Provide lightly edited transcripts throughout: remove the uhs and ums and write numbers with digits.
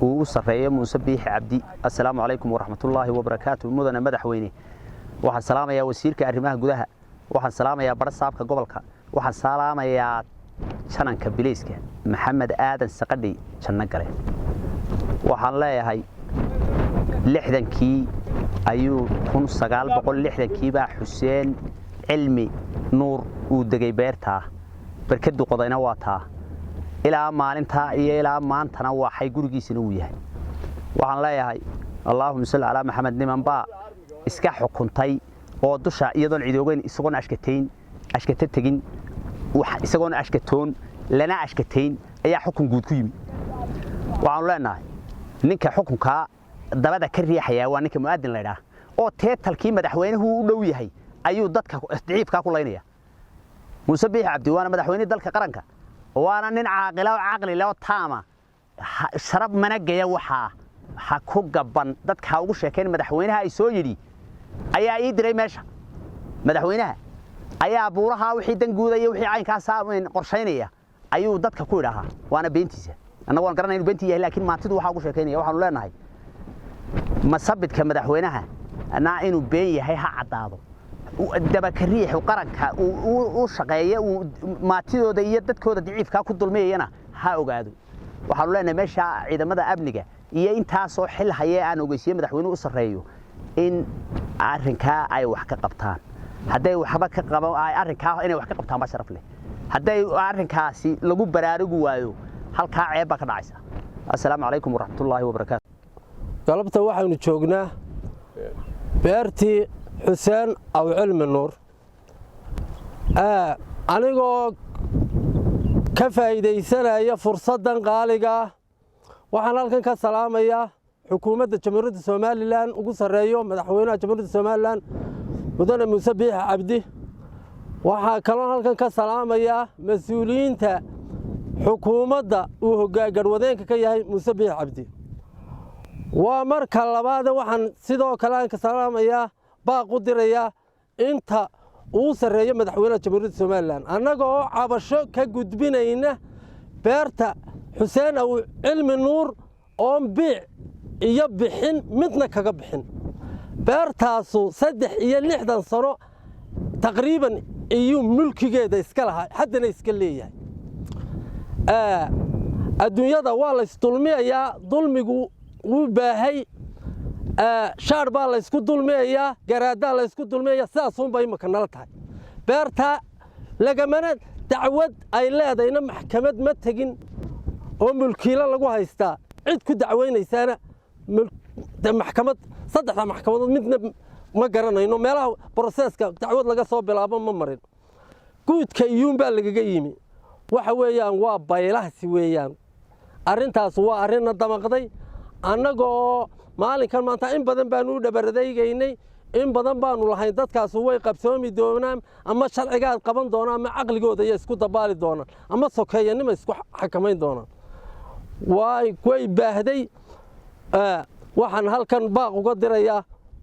وصفيه موسى بيح عبدي السلام عليكم ورحمة الله وبركاته مدن مدحويني waxaan salaamayaa wasiirka arrimaha gudaha waxaan salaamayaa barsaabka gobolka waxaan salaamayaa jananka biliiska maxamed aadan saqadhi janna gale waxaan leeyahay 60kii ayuu 1960kii baa Xuseen Cilmi Nuur uu degay beerta barkadu qodayna waa taa ilaa maalinta iyo ilaa maantana waxay gurigiisina uu yahay waxaan leeyahay Allahumma salli ala Muhammad niman baa iska xukuntay oo dusha iyadoon ciidoogeen isagoon ashkata tagin wax isagoon ashkatoon lana ashkateen ayaa xukun guud ku yimi waxaan leenahay ninka xukunka dabada ka riixaya waa ninka mu'aadin leeyahay oo teetalkii madaxweynuhu u dhow yahay ayuu dadka isdiibka ku leeynaya Muuse Biix Cabdi waana madaxweyne dalka qaranka waana nin caaqli leh oo taama sharab managaya waxa ha ku gaban dadka ugu sheekeen madaxweynaha ay soo yiri ayaa ii diray meesha madaxweynaha ayaa buuraha wixii dan guuday wixii caynkaas qorsheynaya ayuu dadka ku yiraahdaa waana beentiisa anagu waan garanay inuu beenti yahay laakiin maantidu waxa ugu sheekeynaya waxaan leenahay masabidka madaxweynaha ana inuu been yahay ha cadaado daba ka riixo qaranka uu shaqeeyo maantidooda iyo dadkooda diciifka ku dulmeeyana ha ogaado waxaan leenahay meesha ciidamada amniga iyo intaas oo xil hayay aan ogeysiyo madaxweynuhu u sareeyo in arrinka ay wax ka qabtaan haday waxba ka qaban ay arrinka inay wax ka qabtaan ba sharaf leh haday arrinkaasi lagu baraarugu waayo halka ceeb ka dhacaysa assalaamu alaykum waraxmatullaahi wabarakaatuh galabta waxaanu joognaa beertii Xuseen aw Cilmi Nuur anigoo ka faa'iideysanaya fursadan qaaliga waxaan halkan ka salaamayaa xukuumadda Jamhuuriyadda Soomaaliland ugu sareeyo madaxweynaha Jamhuuriyadda Soomaaliland mudane Muuse Biix Cabdi waxa kale halkan ka salaamayaa mas'uuliyiinta xukuumadda uu hoggaanka ka yahay Muuse Biix Cabdi waa marka labaad waxaan sidoo kale ka salaamayaa baaq u diraya inta uu sareeyo madaxweynaha Jamhuuriyadda Soomaaliland annagoo cabasho ka gudbinayna beerta Xuseen aw Cilmi Nuur oo biic iyo bixin midna kaga bixin beertaasu 63 sano taqriiban iyo mulkigeeda iska lahaa haddana iska leeyahay adduunyada waa la isdulmiyaa dulmigu uu baahay shaar baa la isku dulmiyaa garaada la isku dulmiyaa sidaas uun bay imka nala tahay beerta lagamana dacwad ay leedayna maxkamad ma tagin oo mulkiila lagu haystaa cid ku dacweynaysaana maxkamad saddexda maxkamadood midna ma garanayno meelaha processka dacwad laga soo bilaabo ma marin guudka iyuun baa lagaga yimi waxa weeyaan waa baylahsi weeyaan arintaas waa arin damaqday annagoo maalinkan maanta in badan baanu u dhabaradaynay in badan baanu lahayn dadkaas way qabsoomi doonaan ama sharciga qaban doonaan ama aqligooda ay isku dabaali doonaan ama sokeeyanimo isku xakamayn doonaan way baahday waxaan halkan baaq uga dirayaa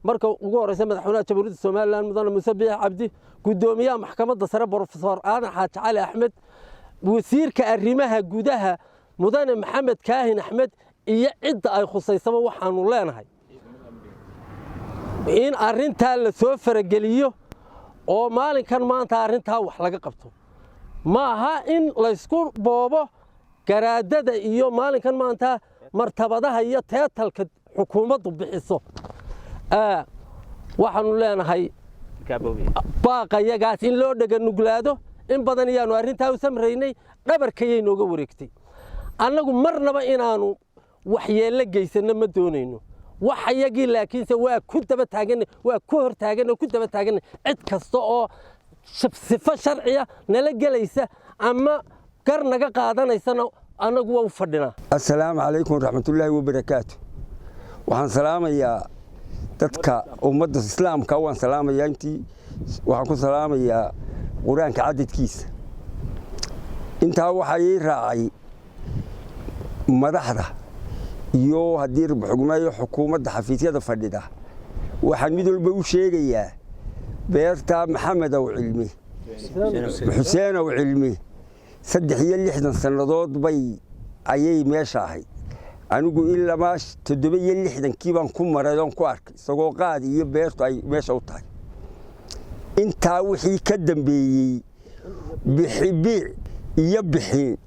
marka ugu horeysa madaxweynaha Jamhuuriyadda Soomaaliland mudane Muuse Biix Cabdi gudoomiyaha maxkamadda sare Professor Aadan Xaaji Cali Axmed wasiirka arrimaha gudaha mudane Maxamed Kaahin Axmed iyo cid ay khusaysaba waxaanu leenahay in arinta la soo farageliyo oo maalinkan maanta arinta wax laga qabto ma aha in la isku boobo garaadada iyo maalinkan maanta martabadaha iyo teetalka xukuumaddu bixiso waxaanu leenahay baaqayagaas in loo dhaga nuglaado in badan ayaanu arinta u samreynay dhabarkayay nooga wareegtay annagu marnaba inaanu waxyeello geysano ma doonayno waxayagii laakiinse waa ku daba taagan waa ku hor taagan ku daba taagan cid kasta oo sifo sharciya nala galaysa ama gar naga qaadanaysana anagu waa u fadhinaa assalaamu alaykum waraxmatullaahi wabarakaatuh waxaan salaamayaa dadka ummadda islaamka waan salaamayaa intii waxaan ku salaamayaa quraanka cadadkiisa intaa waxa ay raacay madaxda iyo haddii xugmayo xukuumadda xafiisyada fadhida waxaan mid walba u sheegayaa beerta Maxamed aw Cilmi Xuseen aw Cilmi 63 sanadood bay ayay meesha ahayd anigu ilaa 760 baan ku maray oo ku arkay isagoo qaadi iyo beertu ay meesha u tahay intaa wixii ka dambeeyay bixibi iyo bixin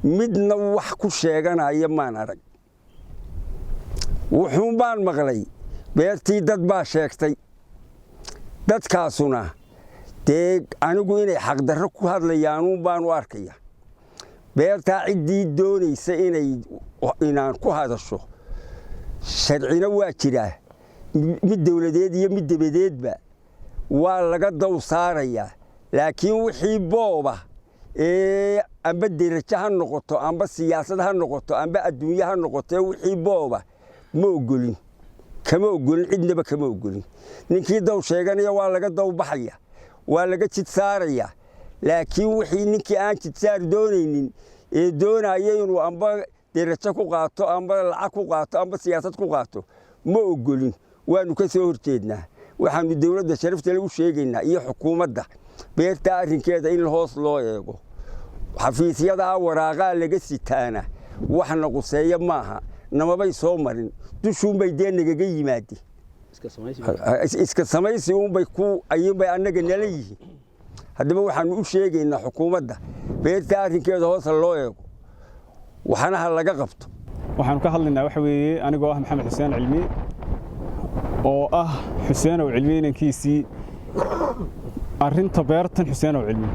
midna wax ku sheeganaya maan arag wuxuu baan maqlay beertii dad baa sheegtay dadkaasuna anigu inay xaq darro ku hadlayaan baan u arkaya beertaa ciddii doonaysa inaan ku hadasho sharcina waa jiraa mid dawladeed iyo mid dabadeedba waa laga daw saarayaa laakiin wixii booba amba derajo ha noqoto amba siyaasad ha noqoto amba adduunye ha noqoto wixii booba ma ogolin kama ogolin cidnaba kama ogolin ninkii daw sheeganaya waa laga daw baxaya waa laga jid saaraya laakiin wixii ninkii aan jid saar doonaynin doonaya inuu amba derajo ku qaato amba lacag ku qaato amba siyaasad ku qaato ma ogolin waanu ka soo horjeednaa waxaanu dawladda sharafta lagu sheegaynaa iyo xukuumadda beerta arrinkeeda in hoos loo eego xafiisyada waraaqaa laga sitaana waxna quseeya maaha namabay soo marin dushuunbay nagaga yimaadeen iska samaysi ayuunbay annaga nala yihiin haddaba waxaanu u sheegaynaa xukuumadda beerta arrinkeeda hoos loo eego waxana ha laga qabto waxaanu ka hadlaynaa waxa weeye anigoo ah maxamed xuseen cilmi oo ah xuseen oo cilmi inankiisii arrinta beertan xuseen oo cilmi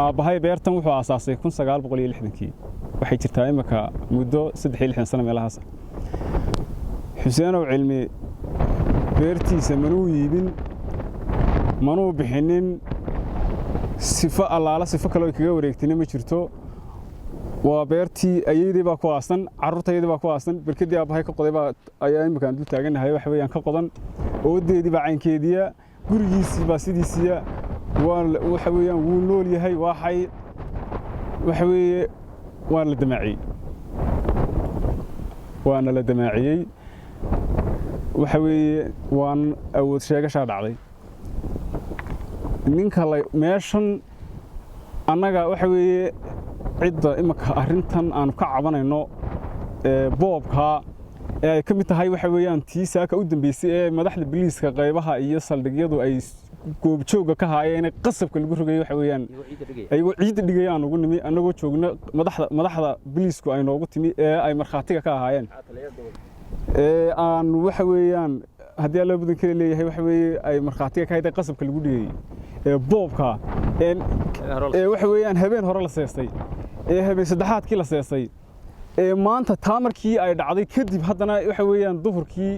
aabbahay beertan wuxuu aasaasay 1960kii waxay jirtaa imika muddo 63 sano meelahaas xuseen oo cilmi beertiisa manuu yiibin manuu bixinin sifa allaala sifa kale oo kaga wareegtina ma jirto waa beertii ayeedii baa ku aasan carruurtayadii baa ku aasan barkadii aabbahay ka qoday baa ayaa imika aan dul taaganahay waxa weeyaan ka qodan oodeedii baa caynkeediya gurigiisii baa sidiisiya waxa weeyaan wuu nool yahay waxay waxa weeye waan la damaaciyey waxa weeye waan awood sheegashaa dhacday ninka meeshan annaga waxa weeye cidda imika arrintan aanu ka cabanayno boobka ay ka mid tahay waxa weeyaan tii saaka u dambeysay ee madaxda biliiska qaybaha iyo saldhigyadu ay goobjooga ka haayeen qasabka lagu rogay waxa weeyaan ayagoo ciid dhigayaan ugu nimi anagoo joogna madaxda biliisku ay noogu timi ee ay marxaatiga ka ahaayeen aan waxa weeyaan haddii alla badan kale leeyahay waxa weeye ay marxaatiga ka hayday qasabka lagu dhigay boobka waxa weeyaan habeen hore la seestay habeen saddexaadkii la seestay maanta taamarkii ay dhacday kadib haddana waxa weeyaan duhurkii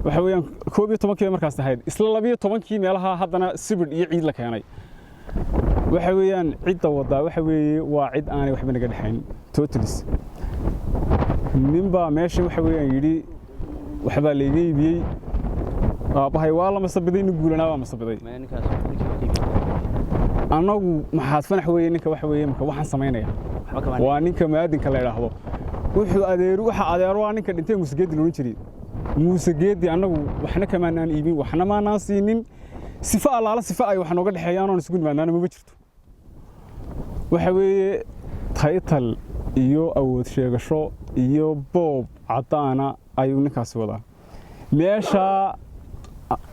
waxa weeyaan 12kii markaas ahayd isla 12kii meelaha haddana sibir iyo ciid la keenay waxa weeyaan cidda wada waxa weeye waa cid aanay waxba naga dhaxayn totalis nimba meesha waxa weeyaan yiri waxba la iibiyay aabbahay waa la masabiday in guulanaa waa masabiday anagu maxaad fanax weeye ninka waxa weeye marka waxaan sameynaya waa ninka maadinka la yiraahdo wuxuu adeero waa ninka dhintay Muusegeedi loo jiray Muusegeedi anagu waxna kamaanaan iibin waxna maanaan siinin sifa allaala sifa ay wax nooga dhaxeeyaan oo isku nimaadaan ma jirto waxa weeye title iyo awood sheegasho iyo boob cadaana ayuu ninkaas wadaa meesha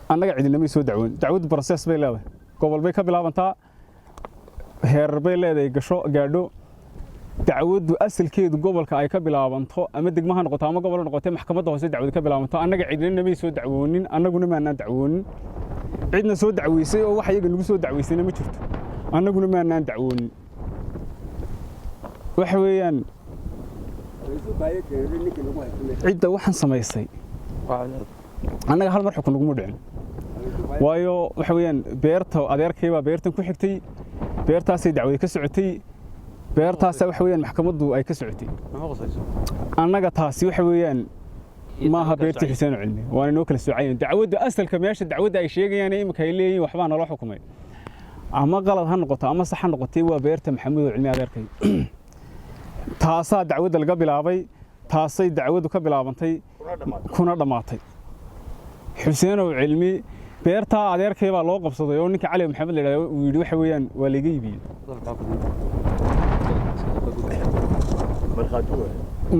annaga cidinama soo dacwad process bay leedahay gobol bay ka bilaabantaa heer bay leedahay gaadho dacwadu asalkeedu gobolka ay ka bilaabanto ama degmaha noqoto ama gobol noqoto maxkamadda hoose dacwad ka bilaabanto annaga cidina ma soo dacwoonin annaguna maanaan dacwoonin cidna soo dacweysay oo wax iyaga nagu soo dacweysayna ma jirto annaguna maanaan dacwoonin waxa weeyaan cidda waxaan samaysay annaga hal mar xukun laguma dhicin waayo waxa weeyaan beerta adeerkay baa beertan ku xigtay beertaasay dacwad ka socotay beertaas waxa weeyaan maxkamaddu ay ka socotay annaga taasi waxa weeyaan maaha beertii xuseen cilmi waan inoo kala soocayeen dacwadda asalka meesha dacwadda ay sheegayaan imika ay leeyihiin waxba nala xukumay ama qalad ha noqoto ama sax ha noqotay waa beerta maxamed cilmi adeerkay taasaa dacwadda laga bilaabay taasay dacwaddu ka bilaabantay kuna dhamaatay xuseen cilmi beerta adeerkay baa loo qabsaday oo ninka cali maxamed la yiraahdo uu yiri waxa weeyaan waa laga iibiyay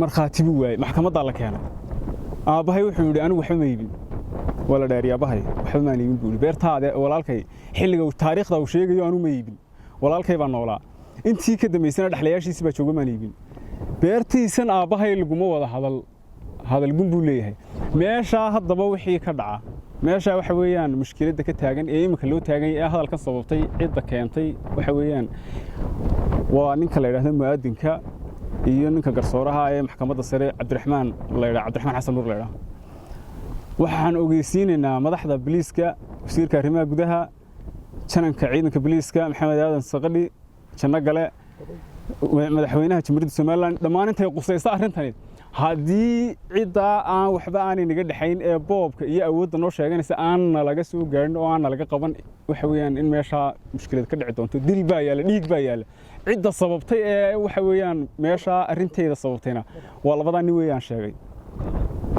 markhaati buu waayey maxkamadda la keenay aabahay wuxuu yidhi anigu waxba ma iibin wala dhaariya aabahay waxba ma iibin buu beertaade walaalkay xilliga taariikhda uu sheegayo anu ma iibin walaalkay baa noolaa intii ka dambeysana dhaxlayaashiisa baa jooga ma iibin beertiisan aabahay laguma wada hadal gun buu leeyahay meesha haddaba wixii ka dhaca meesha waxa weeyaan mushkiladda ka taagan ee imika loo taagan yahay hadalka sababtay cidda keentay waxa weeyaan waa ninka la yiraahdo muaadinka iyo ninka garsooraha ee maxkamadda sare Cabdiraxmaan Xasan Nuur la yiraahdo waxaan ogeysiinaynaa madaxda booliiska wasiirka arrimaha gudaha jananka ciidanka booliiska Maxamed Aadan Saqadhi janno gale madaxweynaha Jamhuuriyadda Soomaaliland dhammaan intay qusaysa arrintani haddii cidda aan waxba aanay naga dhaxayn ee boobka iyo awoodda noo sheeganaysa aan laga soo gaarin oo aan laga qaban waxa weeyaan in meesha mushkilad ka dhici doonto dil baa yaala dhiig baa yaala cidda sababtay ee waxa weeyaan meesha arrinteeda sababtayna waa labadan nin weeyaan sheegay